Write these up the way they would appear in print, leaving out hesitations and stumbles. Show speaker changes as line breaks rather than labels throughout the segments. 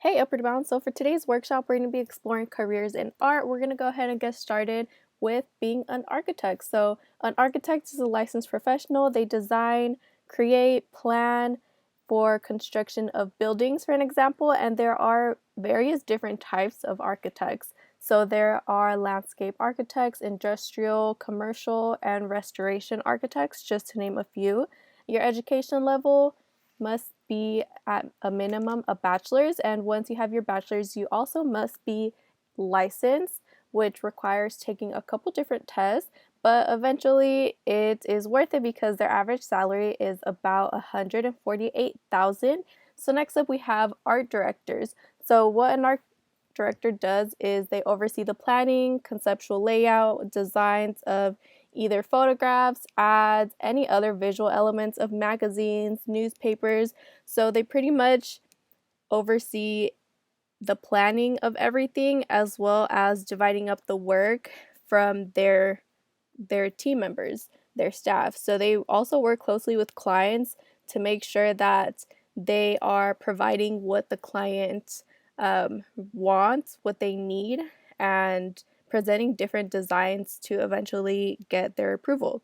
Hey, Upward Bound. So for today's workshop, we're going to be exploring careers in art. We're going to go ahead and get started with being an architect. So an architect is a licensed professional. They design, create, plan for construction of buildings, for an example, and there are various different types of architects. So there are landscape architects, industrial, commercial, and restoration architects, just to name a few. Your education level must be at a minimum a bachelor's, and once you have your bachelor's, you also must be licensed, which requires taking a couple different tests, but eventually it is worth it because their average salary is about 148,000. So next up we have art directors. So what an art director does is they oversee the planning, conceptual layout, designs of either photographs, ads, any other visual elements of magazines, newspapers. So they pretty much oversee the planning of everything as well as dividing up the work from their team members, their staff. So they also work closely with clients to make sure that they are providing what the client wants, what they need, and presenting different designs to eventually get their approval.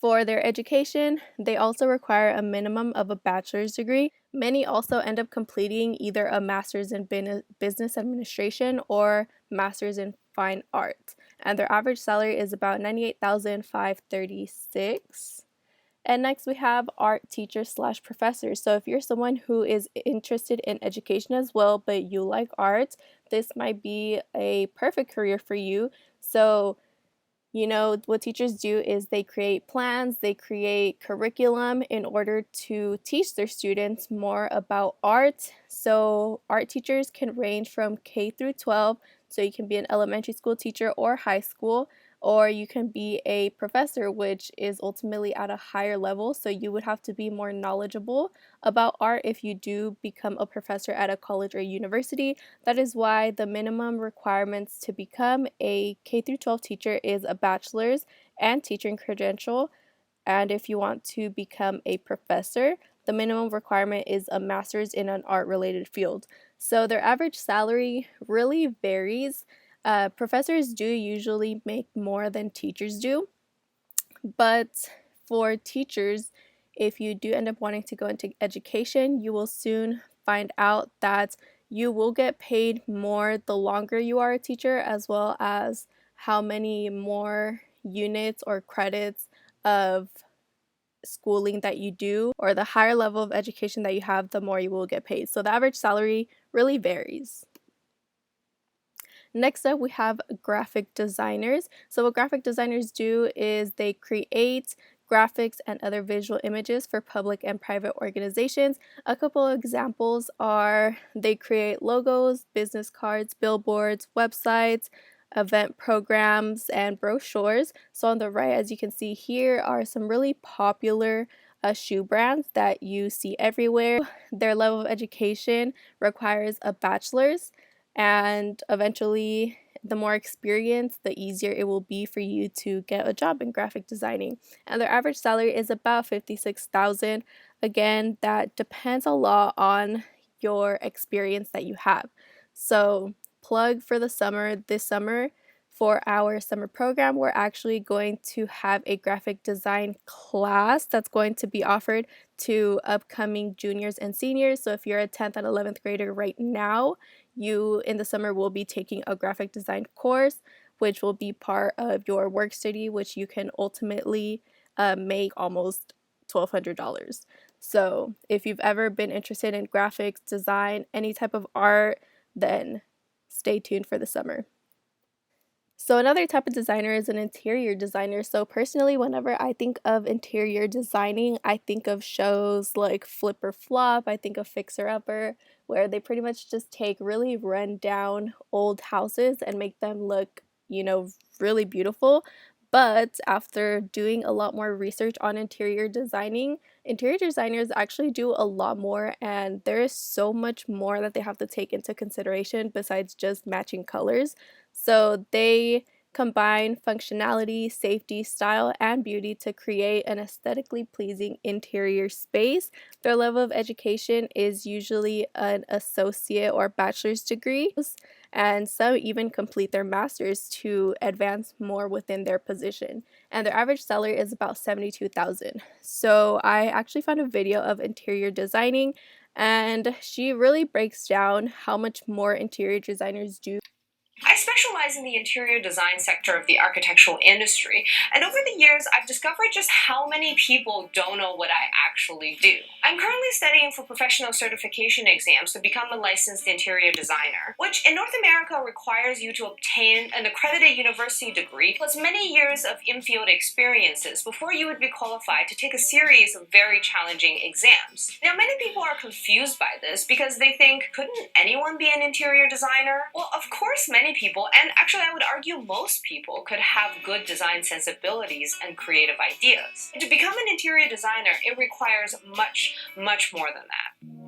For their education, they also require a minimum of a bachelor's degree. Many also end up completing either a master's in business administration or master's in fine art, and their average salary is about 98,536. And next we have art teachers slash professors. So if you're someone who is interested in education as well, but you like art, this might be a perfect career for you. So what teachers do is they create plans, they create curriculum in order to teach their students more about art. So art teachers can range from K through 12, so you can be an elementary school teacher or high school, or you can be a professor, which is ultimately at a higher level, so you would have to be more knowledgeable about art if you do become a professor at a college or university. That is why the minimum requirements to become a K through 12 teacher is a bachelor's and teaching credential. And if you want to become a professor, the minimum requirement is a master's in an art related field. So their average salary really varies. Professors do usually make more than teachers do, but for teachers, if you do end up wanting to go into education, you will soon find out that you will get paid more the longer you are a teacher, as well as how many more units or credits of schooling that you do, or the higher level of education that you have, the more you will get paid. So the average salary really varies. Next up, we have graphic designers. So what graphic designers do is they create graphics and other visual images for public and private organizations. A couple of examples are they create logos, business cards, billboards, websites, event programs, and brochures. So on the right, as you can see here, are some really popular shoe brands that you see everywhere. Their level of education requires a bachelor's, and eventually the more experience, the easier it will be for you to get a job in graphic designing. And their average salary is about 56,000. Again, that depends a lot on your experience that you have. So plug for the summer, this summer for our summer program, we're actually going to have a graphic design class that's going to be offered to upcoming juniors and seniors. So if you're a 10th and 11th grader right now, you in the summer will be taking a graphic design course, which will be part of your work study, which you can ultimately make almost $1,200. So if you've ever been interested in graphics design, any type of art, then stay tuned for the summer. So another type of designer is an interior designer. So personally, whenever I think of interior designing, I think of shows like Flip or Flop, I think of Fixer Upper, where they pretty much just take really run down old houses and make them look, really beautiful. But after doing a lot more research on interior designing, interior designers actually do a lot more, and there is so much more that they have to take into consideration besides just matching colors. So they combine functionality, safety, style, and beauty to create an aesthetically pleasing interior space. Their level of education is usually an associate or bachelor's degree, and some even complete their master's to advance more within their position. And their average salary is about $72,000. So I actually found a video of interior designing, and she really breaks down how much more interior designers do.
I specialize in the interior design sector of the architectural industry, and over the years I've discovered just how many people don't know what I actually do. I'm currently studying for professional certification exams to become a licensed interior designer, which in North America requires you to obtain an accredited university degree plus many years of in-field experiences before you would be qualified to take a series of very challenging exams. Now, many people are confused by this because they think, couldn't anyone be an interior designer? Well, of course many people, and actually I would argue most people, could have good design sensibilities and creative ideas. And to become an interior designer, it requires much, much more than that.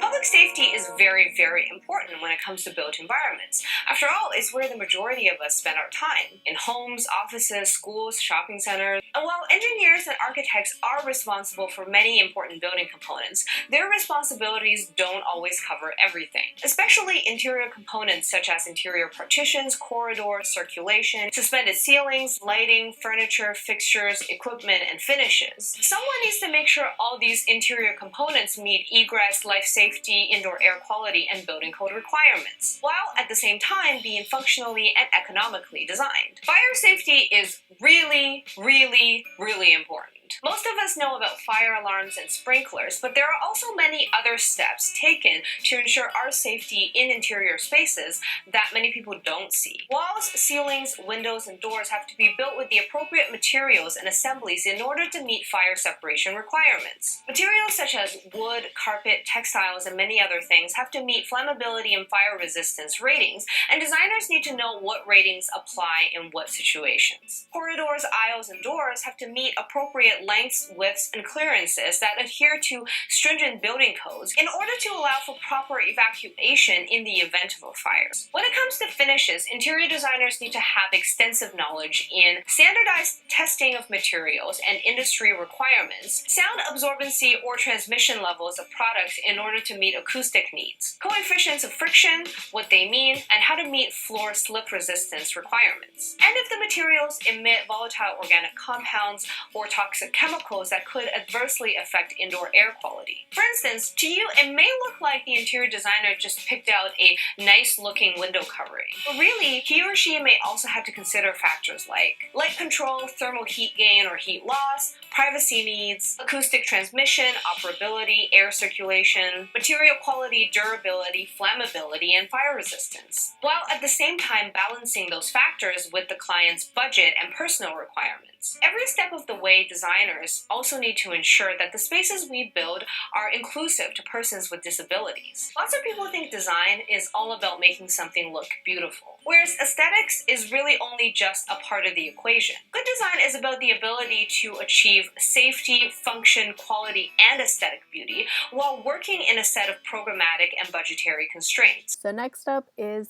Public safety is very, very important when it comes to built environments. After all, it's where the majority of us spend our time, in homes, offices, schools, shopping centers. And while engineers and architects are responsible for many important building components, their responsibilities don't always cover everything, especially interior components such as interior partitions, corridors, circulation, suspended ceilings, lighting, furniture, fixtures, equipment, and finishes. Someone needs to make sure all these interior components meet egress, life safety, indoor air quality, and building code requirements, while at the same time being functionally and economically designed. Fire safety is really, really, really important. Most of us know about fire alarms and sprinklers, but there are also many other steps taken to ensure our safety in interior spaces that many people don't see. Walls, ceilings, windows, and doors have to be built with the appropriate materials and assemblies in order to meet fire separation requirements. Materials such as wood, carpet, textiles, and many other things have to meet flammability and fire resistance ratings, and designers need to know what ratings apply in what situations. Corridors, aisles, and doors have to meet appropriate lengths, widths, and clearances that adhere to stringent building codes in order to allow for proper evacuation in the event of a fire. When it comes to finishes, interior designers need to have extensive knowledge in standardized testing of materials and industry requirements, sound absorbency or transmission levels of products in order to meet acoustic needs, coefficients of friction, what they mean, and how to meet floor slip resistance requirements. And if the materials emit volatile organic compounds or toxic chemicals that could adversely affect indoor air quality. For instance, to you, it may look like the interior designer just picked out a nice-looking window covering, but really, he or she may also have to consider factors like light control, thermal heat gain or heat loss, privacy needs, acoustic transmission, operability, air circulation, material quality, durability, flammability, and fire resistance, while at the same time balancing those factors with the client's budget and personal requirements. Every step of the way, designers also need to ensure that the spaces we build are inclusive to persons with disabilities. Lots of people think design is all about making something look beautiful, whereas aesthetics is really only just a part of the equation. Good design is about the ability to achieve safety, function, quality, and aesthetic beauty while working in a set of programmatic and budgetary constraints.
So next up is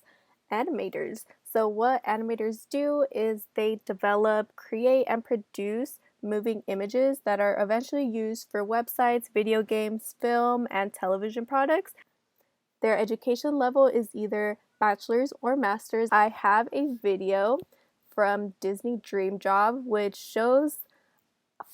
animators. So what animators do is they develop, create, and produce moving images that are eventually used for websites, video games, film, and television products. Their education level is either bachelor's or master's. I have a video from Disney Dream Job which shows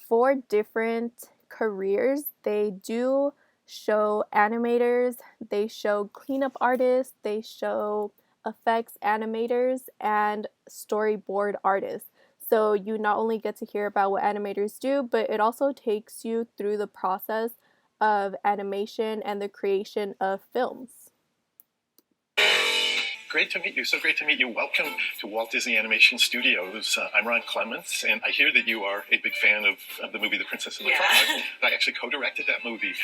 4 different careers. They do show animators, they show cleanup artists, they show effects animators, and storyboard artists. So you not only get to hear about what animators do, but it also takes you through the process of animation and the creation of films.
Great to meet you. So great to meet you. Welcome to Walt Disney Animation Studios. I'm Ron Clements, and I hear that you are a big fan of the movie The Princess and the Frog. I actually co-directed that movie.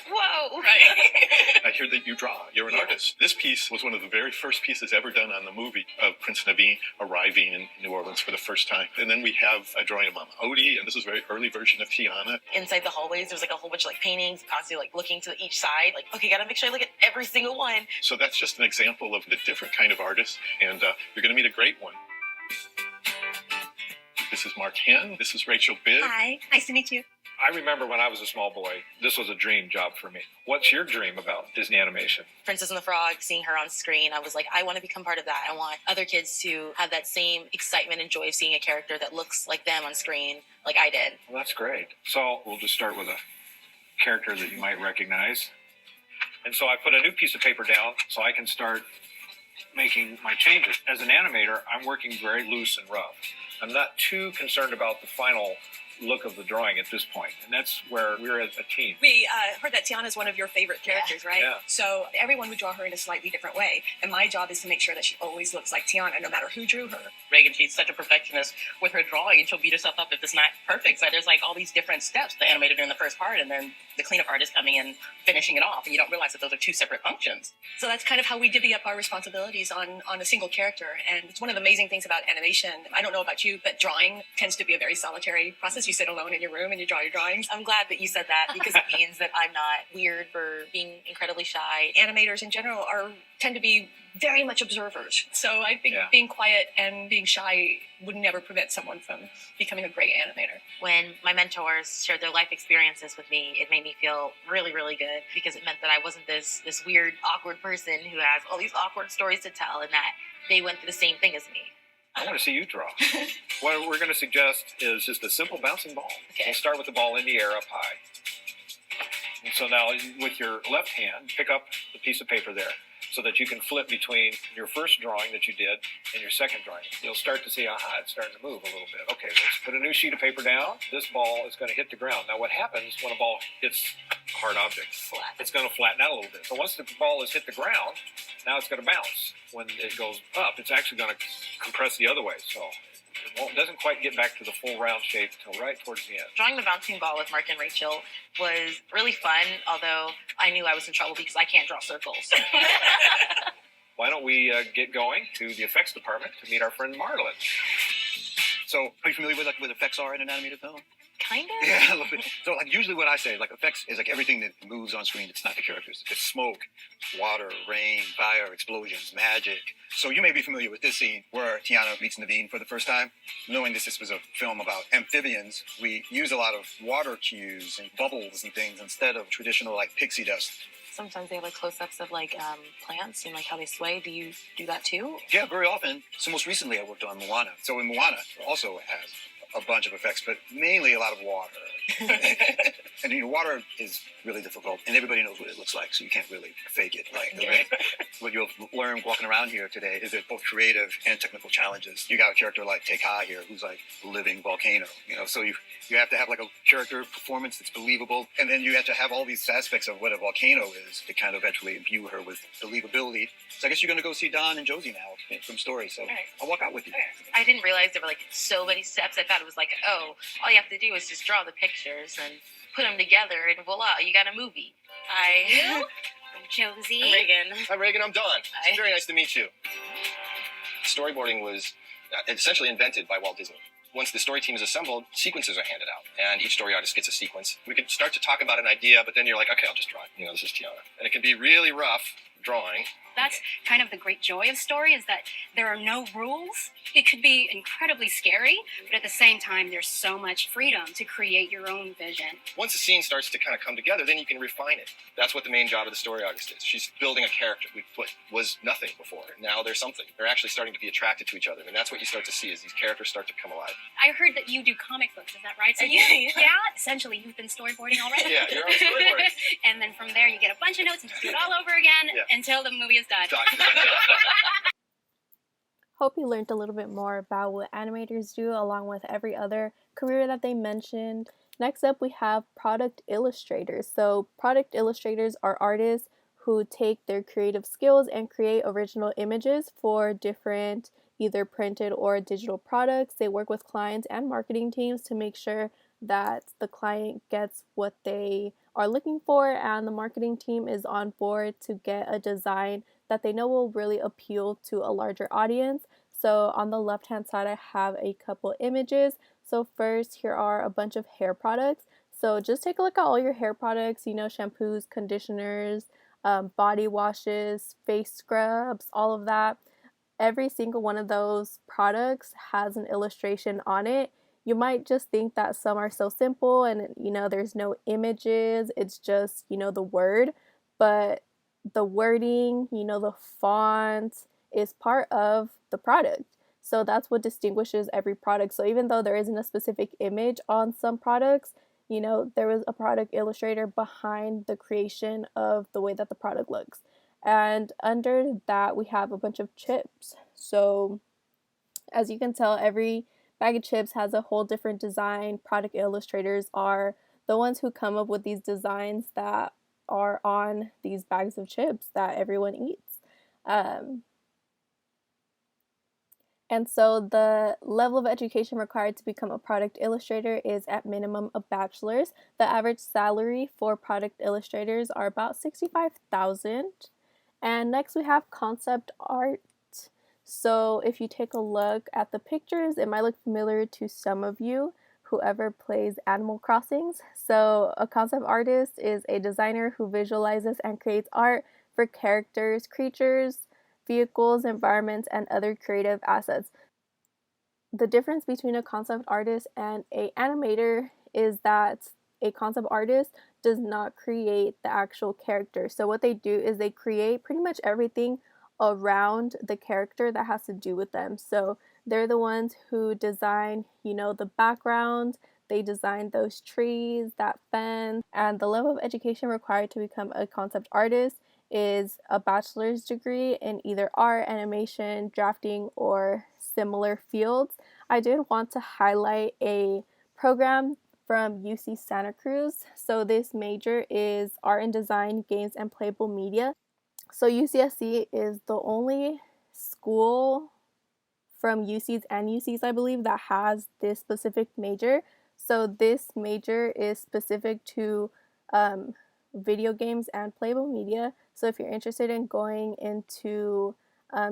Whoa! Right.
hear that you draw. You're an artist. This piece was one of the very first pieces ever done on the movie of Prince Naveen arriving in New Orleans for the first time. And then we have a drawing of Mama Odie, and this is a very early version of Tiana.
Inside the hallways, there's like a whole bunch of like paintings, constantly like looking to each side. Like, okay, gotta make sure I look at every single one.
So that's just an example of the different kind of artists, and you're going to meet a great one. This is Mark Henn. This is Rachel Bibb.
Hi, nice to meet you.
I remember when I was a small boy, this was a dream job for me. What's your dream about Disney animation?
Princess and the Frog, seeing her on screen, I was like, I want to become part of that. I want other kids to have that same excitement and joy of seeing a character that looks like them on screen, like I did.
Well, that's great. So we'll just start with a character that you might recognize. And so I put a new piece of paper down so I can start making my changes. As an animator, I'm working very loose and rough. I'm not too concerned about the final look of the drawing at this point, and that's where we're as a team.
We heard that Tiana is one of your favorite characters, right?
Yeah.
So everyone would draw her in a slightly different way, and my job is to make sure that she always looks like Tiana, no matter who drew her.
Reagan, she's such a perfectionist with her drawing, and she'll beat herself up if it's not perfect. So there's like all these different steps the animator doing the first part, and then the cleanup artist coming in, finishing it off, and you don't realize that those are two separate functions.
So that's kind of how we divvy up our responsibilities on a single character, and it's one of the amazing things about animation. I don't know about you, but drawing tends to be a very solitary process. You sit alone in your room and you draw your drawings.
I'm glad that you said that because it means that I'm not weird for being incredibly shy.
Animators in general tend to be very much observers. So I think being quiet and being shy would never prevent someone from becoming a great animator.
When my mentors shared their life experiences with me, it made me feel really, really good because it meant that I wasn't this weird, awkward person who has all these awkward stories to tell and that they went through the same thing as me.
I want to see you draw. What we're going to suggest is just a simple bouncing ball.
Okay.
We'll start with the ball in the air up high. And so now with your left hand, pick up the piece of paper there so that you can flip between your first drawing that you did and your second drawing. You'll start to see, it's starting to move a little bit. Okay, let's put a new sheet of paper down. This ball is going to hit the ground. Now what happens when a ball hits a hard object? It's going to flatten out a little bit. So once the ball has hit the ground, now it's going to bounce. When it goes up, it's actually going to compress the other way. So it doesn't quite get back to the full round shape until right towards the end.
Drawing the bouncing ball with Mark and Rachel was really fun, although I knew I was in trouble because I can't draw circles.
Why don't we get going to the effects department to meet our friend Marlon?
So, are you familiar with what effects are in an animated film?
Kind of?
Yeah, a little bit. So, usually what I say, effects is everything that moves on screen. It's not the characters. It's smoke, water, rain, fire, explosions, magic. So, you may be familiar with this scene where Tiana meets Naveen for the first time. Knowing this was a film about amphibians, we use a lot of water cues and bubbles and things instead of traditional pixie dust.
Sometimes they have close-ups of plants and how they sway. Do you do that too?
Yeah, very often. So most recently I worked on Moana. So in Moana also has a bunch of effects, but mainly a lot of water. And water is really difficult, and everybody knows what it looks like, so you can't really fake it. What you'll learn walking around here today is that both creative and technical challenges. You got a character like Te-Kā here, who's a living volcano. So you have to have a character performance that's believable, and then you have to have all these aspects of what a volcano is to kind of eventually imbue her with believability. So I guess you're going to go see Don and Josie now from Story. So I'll walk out with you.
I didn't realize there were so many steps. I thought it was all you have to do is just draw the pictures and put them together, and voila, you got a movie. Hi.
I'm Josie.
I'm Reagan.
Hi, Reagan. I'm Don.
Hi.
It's very nice to meet you. Storyboarding was essentially invented by Walt Disney. Once the story team is assembled, sequences are handed out, and each story artist gets a sequence. We could start to talk about an idea, but then you're like, okay, I'll just draw it. This is Tiana. And it can be really rough drawing.
That's kind of the great joy of Story, is that there are no rules. It could be incredibly scary, but at the same time, there's so much freedom to create your own vision.
Once a scene starts to kind of come together, then you can refine it. That's what the main job of the story artist is. She's building a character. What was nothing before. Now they're something. They're actually starting to be attracted to each other, and that's what you start to see as these characters start to come alive.
I heard that you do comic books, is that right? So essentially you've been storyboarding already?
Yeah, you're on storyboarding.
And then from there you get a bunch of notes and just do it all over again until the movie is done.
Hope you learned a little bit more about what animators do along with every other career that they mentioned. Next up, we have product illustrators. So product illustrators are artists who take their creative skills and create original images for different either printed or digital products. They work with clients and marketing teams to make sure that the client gets what they are looking for, and the marketing team is on board to get a design that they know will really appeal to a larger audience. So on the left hand side, I have a couple images. So first, here are a bunch of hair products. So just take a look at all your hair products, shampoos, conditioners, body washes, face scrubs, all of that. Every single one of those products has an illustration on it. You might just think that some are so simple and there's no images, it's just the word, but the wording, the font is part of the product. So that's what distinguishes every product. So even though there isn't a specific image on some products, there was a product illustrator behind the creation of the way that the product looks. And under that, we have a bunch of chips. So as you can tell, every bag of chips has a whole different design. Product illustrators are the ones who come up with these designs that are on these bags of chips that everyone eats. And so the level of education required to become a product illustrator is at minimum a bachelor's. The average salary for product illustrators are about $65,000. And next we have concept art. So if you take a look at the pictures, it might look familiar to some of you, whoever plays Animal Crossings. So a concept artist is a designer who visualizes and creates art for characters, creatures, vehicles, environments, and other creative assets. The difference between a concept artist and an animator is that a concept artist does not create the actual character. So what they do is they create pretty much everything around the character that has to do with them. So they're the ones who design, the background, they design those trees, that fence, and the level of education required to become a concept artist is a bachelor's degree in either art, animation, drafting, or similar fields. I did want to highlight a program from UC Santa Cruz. So this major is art and design, games, and playable media. So UCSC is the only school from UCs and UCs, I believe, that has this specific major. So this major is specific to video games and playable media. So if you're interested in going into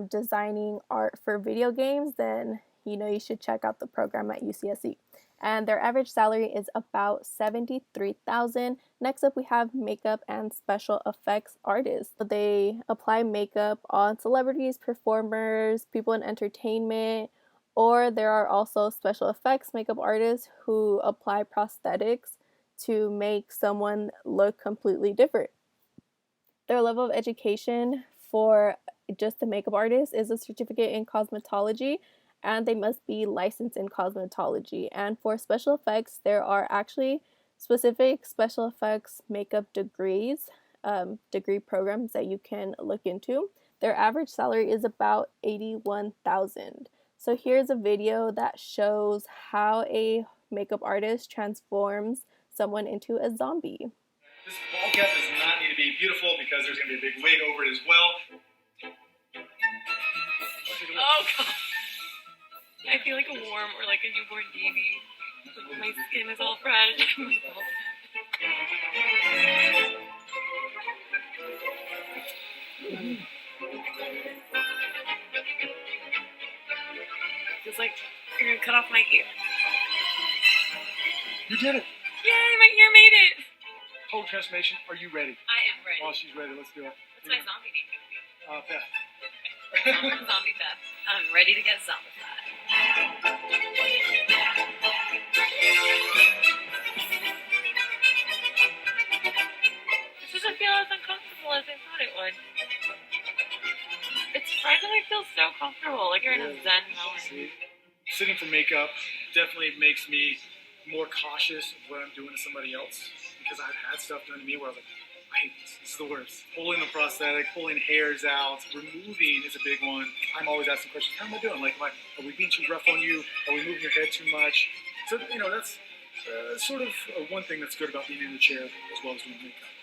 designing art for video games, then you should check out the program at UCSC. And their average salary is about $73,000. Next up, we have makeup and special effects artists. They apply makeup on celebrities, performers, people in entertainment, or there are also special effects makeup artists who apply prosthetics to make someone look completely different. Their level of education for just a makeup artist is a certificate in cosmetology, and they must be licensed in cosmetology. And for special effects, there are actually specific special effects makeup degrees, degree programs that you can look into. Their average salary is about $81,000. So here's a video that shows how a makeup artist transforms someone into a zombie.
This ball cap does not need to be beautiful because there's going to be a big wig over it as well.
Oh god. I feel like a worm or like a newborn baby. My skin is all fresh. Feels like you're gonna cut off my ear.
You did it.
Yay, my ear made it.
Total transformation. Are you ready?
I am ready.
Oh, she's ready. Let's do it.
What's my zombie name gonna be?
Beth.
Zombie Beth. I'm ready to get zombified. This doesn't feel as uncomfortable as I thought it would. It surprisingly feels so comfortable, like you're in a zen moment.
Sitting for makeup definitely makes me more cautious of what I'm doing to somebody else, because I've had stuff done to me where I was like, I hate this. This is the worst. Pulling the prosthetic, pulling hairs out, removing is a big one. I'm always asking questions. How am I doing? Like, are we being too rough on you? Are we moving your head too much? So, that's sort of one thing that's good about being in the chair as well as doing makeup.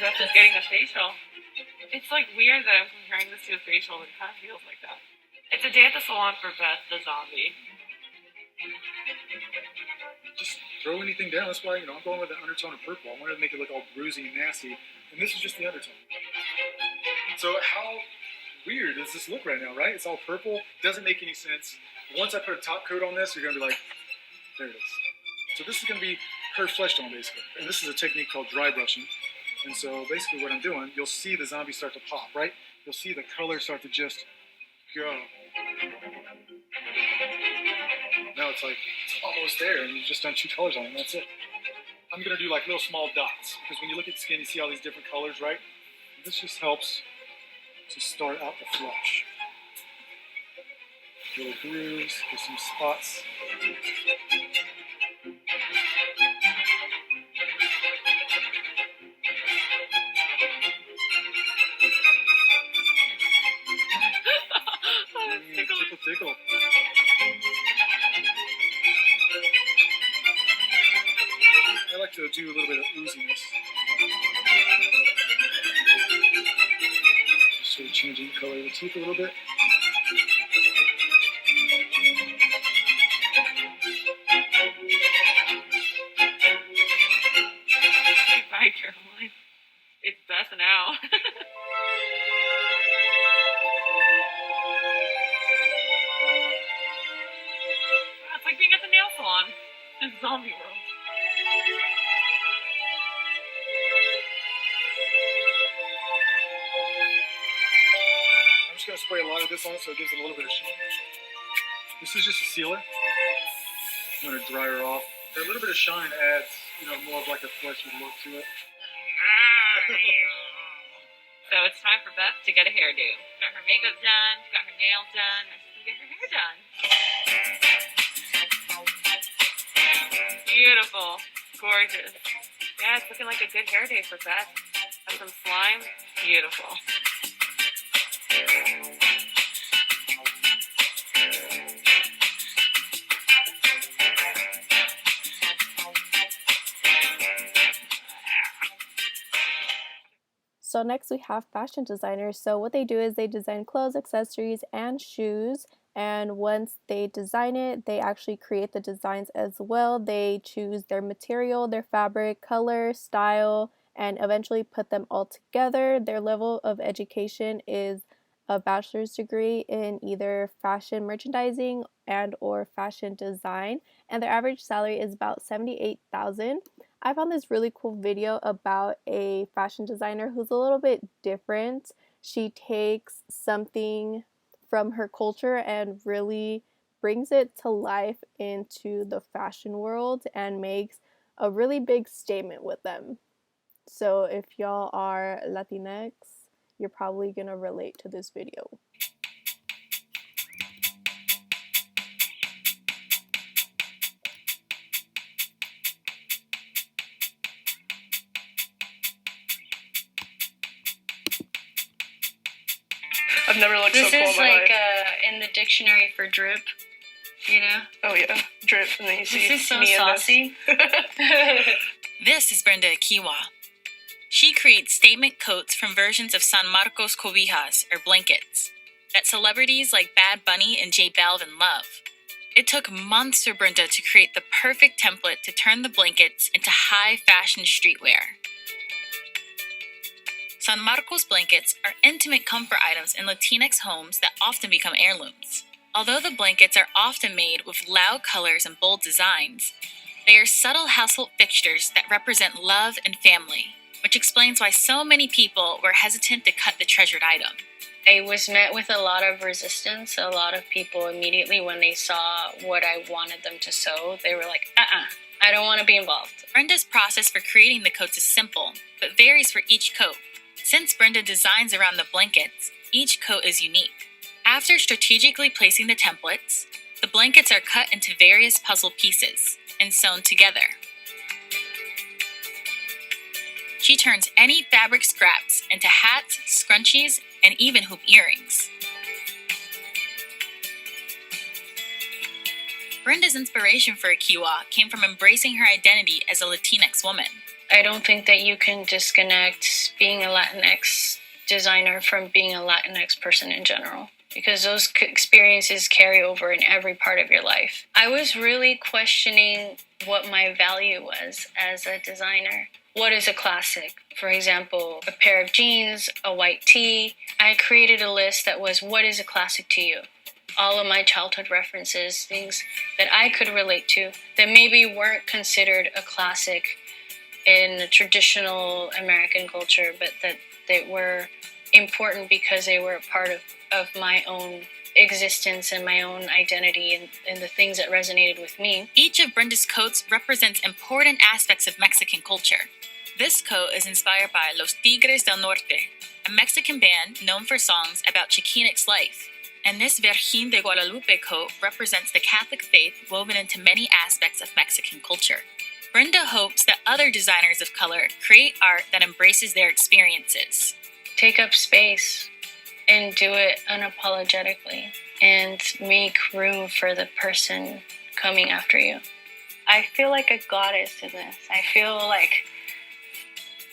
That's just getting a facial. It's like weird that I'm trying to do a facial, it kind of feels like that. It's a day at the salon for Beth, the zombie.
Just throw anything down. That's why, I'm going with the undertone of purple. I wanted to make it look all bruisey and nasty, and this is just the undertone. So how weird does this look right now, right? It's all purple. Doesn't make any sense. Once I put a top coat on this, you're going to be like, there it is. So this is going to be her flesh tone, basically. And this is a technique called dry brushing. And so basically what I'm doing, you'll see the zombie start to pop, right? You'll see the color start to just go. Now it's like, it's almost there, and you've just done 2 colors on it, and that's it. I'm going to do like little small dots, because when you look at the skin, you see all these different colors, right? This just helps to start out the flush. Little grooves, with some spots. Tickle, tickle. I like to do a little bit of ooziness. Just sort of changing the color of the teeth a little bit.
Bye, Caroline. It's Beth now. It's like being at the nail salon in zombie world.
I'm just going to spray a lot of this on it so it gives it a little bit of shine. This is just a sealer. I'm going to dry her off. A little bit of shine adds, more of like a fleshy look to it.
So it's time for Beth to get a hairdo. She got her makeup done, she got her nails done, and she's gonna get her hair done. Beautiful. Gorgeous. Yeah, it's looking like a good hair day for Beth. Have some slime. Beautiful.
So next we have fashion designers. So what they do is they design clothes, accessories, and shoes. And once they design it, they actually create the designs as well. They choose their material, their fabric, color, style, and eventually put them all together. Their level of education is a bachelor's degree in either fashion merchandising and or fashion design. And their average salary is about $78,000. I found this really cool video about a fashion designer who's a little bit different. She takes something from her culture and really brings it to life into the fashion world and makes a really big statement with them. So if y'all are Latinx, you're probably gonna relate to this video.
I've never looked
This
so cool
is
in my
like
life.
in the dictionary for drip, you know?
Oh yeah, drip, and then you see
This is so
me in this.
saucy.
This is Brenda Akiwa. She creates statement coats from versions of San Marcos cobijas, or blankets, that celebrities like Bad Bunny and J Balvin love. It took months for Brenda to create the perfect template to turn the blankets into high fashion streetwear. San Marcos blankets are intimate comfort items in Latinx homes that often become heirlooms. Although the blankets are often made with loud colors and bold designs, they are subtle household fixtures that represent love and family, which explains why so many people were hesitant to cut the treasured item.
I was met with a lot of resistance. A lot of people immediately, when they saw what I wanted them to sew, they were like, I don't want to be involved.
Brenda's process for creating the coats is simple, but varies for each coat. Since Brenda designs around the blankets, each coat is unique. After strategically placing the templates, the blankets are cut into various puzzle pieces and sewn together. She turns any fabric scraps into hats, scrunchies, and even hoop earrings. Brenda's inspiration for Akiwa came from embracing her identity as a Latinx woman.
I don't think that you can disconnect being a Latinx
designer from being a Latinx person in general, because those experiences carry over in every part of your life. I was really questioning what my value was as a designer. What is a classic? For example, a pair of jeans, a white tee. I created a list that was, what is a classic to you? All of my childhood references, things that I could relate to that maybe weren't considered a classic in the traditional American culture, but that they were important because they were a part of my own existence and my own identity and the things that resonated with me.
Each of Brenda's coats represents important aspects of Mexican culture. This coat is inspired by Los Tigres del Norte, a Mexican band known for songs about Chicanx life. And this Virgen de Guadalupe coat represents the Catholic faith woven into many aspects of Mexican culture. Brenda hopes that other designers of color create art that embraces their experiences.
Take up space and do it unapologetically and make room for the person coming after you. I feel like a goddess in this. I feel like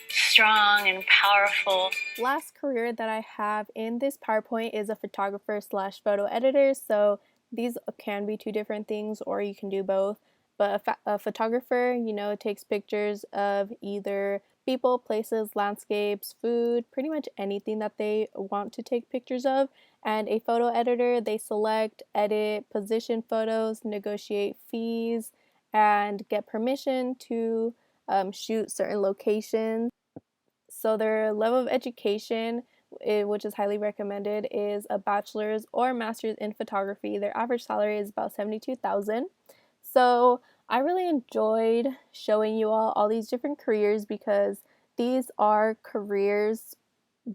strong and powerful.
Last career that I have in this PowerPoint is a photographer / photo editor. So these can be two different things, or you can do both. But a photographer, takes pictures of either people, places, landscapes, food, pretty much anything that they want to take pictures of. And a photo editor, they select, edit, position photos, negotiate fees, and get permission to shoot certain locations. So their level of education, which is highly recommended, is a bachelor's or master's in photography. Their average salary is about $72,000. So I really enjoyed showing you all these different careers, because these are careers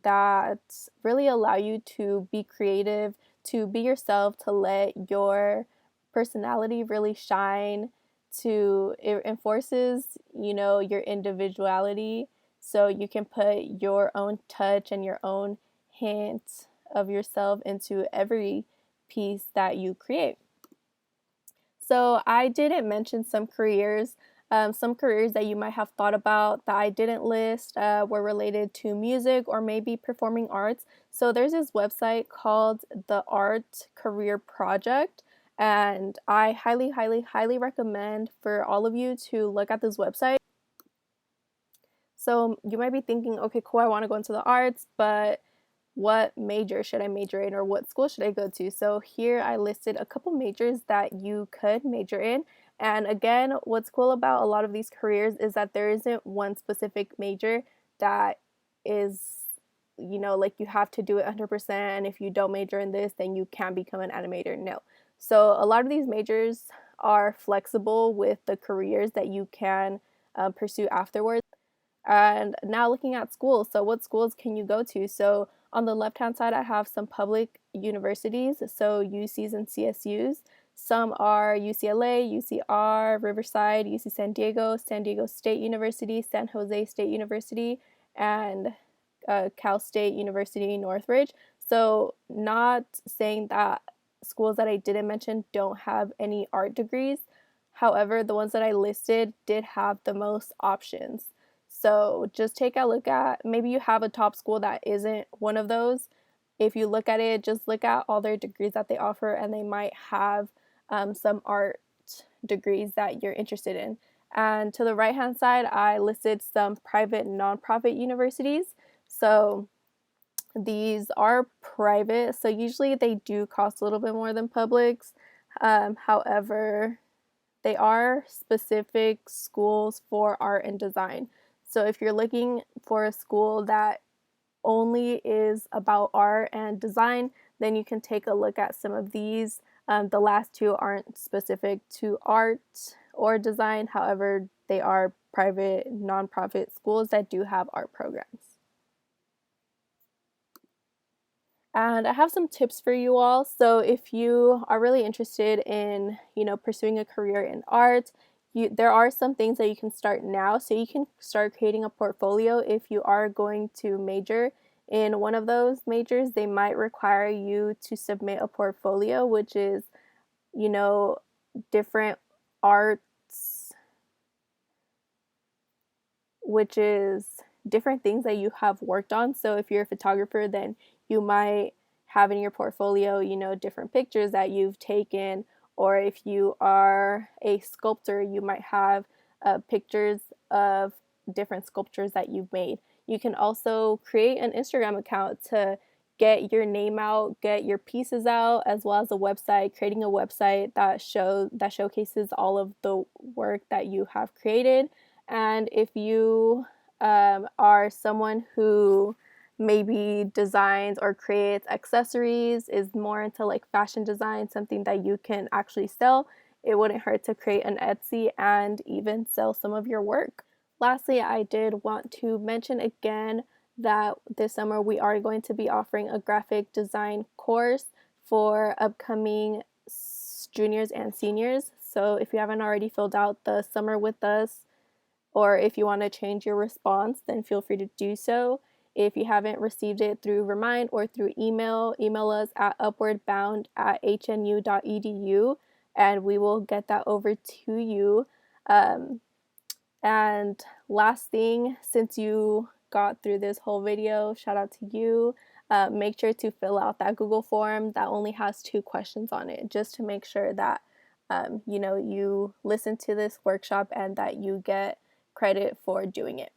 that really allow you to be creative, to be yourself, to let your personality really shine, it enforces, your individuality, so you can put your own touch and your own hint of yourself into every piece that you create. So I didn't mention some careers. Some careers that you might have thought about that I didn't list were related to music or maybe performing arts. So there's this website called the Art Career Project, and I highly, highly, highly recommend for all of you to look at this website. So you might be thinking, okay, cool, I want to go into the arts, but what major should I major in, or what school should I go to? So here I listed a couple majors that you could major in. And again, what's cool about a lot of these careers is that there isn't one specific major that is, like you have to do it 100%, and if you don't major in this, then you can't become an animator. No. So a lot of these majors are flexible with the careers that you can pursue afterwards. And now looking at schools, so what schools can you go to? So on the left-hand side, I have some public universities, so UCs and CSUs. Some are UCLA, UCR, Riverside, UC San Diego State University, San Jose State University, and Cal State University, Northridge. So not saying that schools that I didn't mention don't have any art degrees. However, the ones that I listed did have the most options. So just take a look at, maybe you have a top school that isn't one of those. If you look at it, just look at all their degrees that they offer, and they might have some art degrees that you're interested in. And to the right hand side, I listed some private nonprofit universities. So these are private, so usually they do cost a little bit more than publics. However, they are specific schools for art and design. So if you're looking for a school that only is about art and design, then you can take a look at some of these. The last two aren't specific to art or design. However, they are private, nonprofit schools that do have art programs. And I have some tips for you all. So if you are really interested in, pursuing a career in art, there are some things that you can start now. So you can start creating a portfolio. If you are going to major in one of those majors, they might require you to submit a portfolio, which is, different arts, which is different things that you have worked on. So if you're a photographer, then you might have in your portfolio, you know, different pictures that you've taken, or if you are a sculptor, you might have pictures of different sculptures that you've made. You can also create an Instagram account to get your name out, get your pieces out, as well as a website, creating a website that showcases all of the work that you have created. And if you are someone who maybe designs or creates accessories, is more into like fashion design, something that you can actually sell, it wouldn't hurt to create an Etsy and even sell some of your work. Lastly, I did want to mention again that this summer we are going to be offering a graphic design course for upcoming juniors and seniors. So if you haven't already filled out the Summer With Us, or if you want to change your response, then feel free to do so. If you haven't received it through Remind or through email us at upwardbound@hnu.edu and we will get that over to you. And last thing, since you got through this whole video, shout out to you. Make sure to fill out that Google form that only has 2 questions on it, just to make sure that you know, you listen to this workshop and that you get credit for doing it.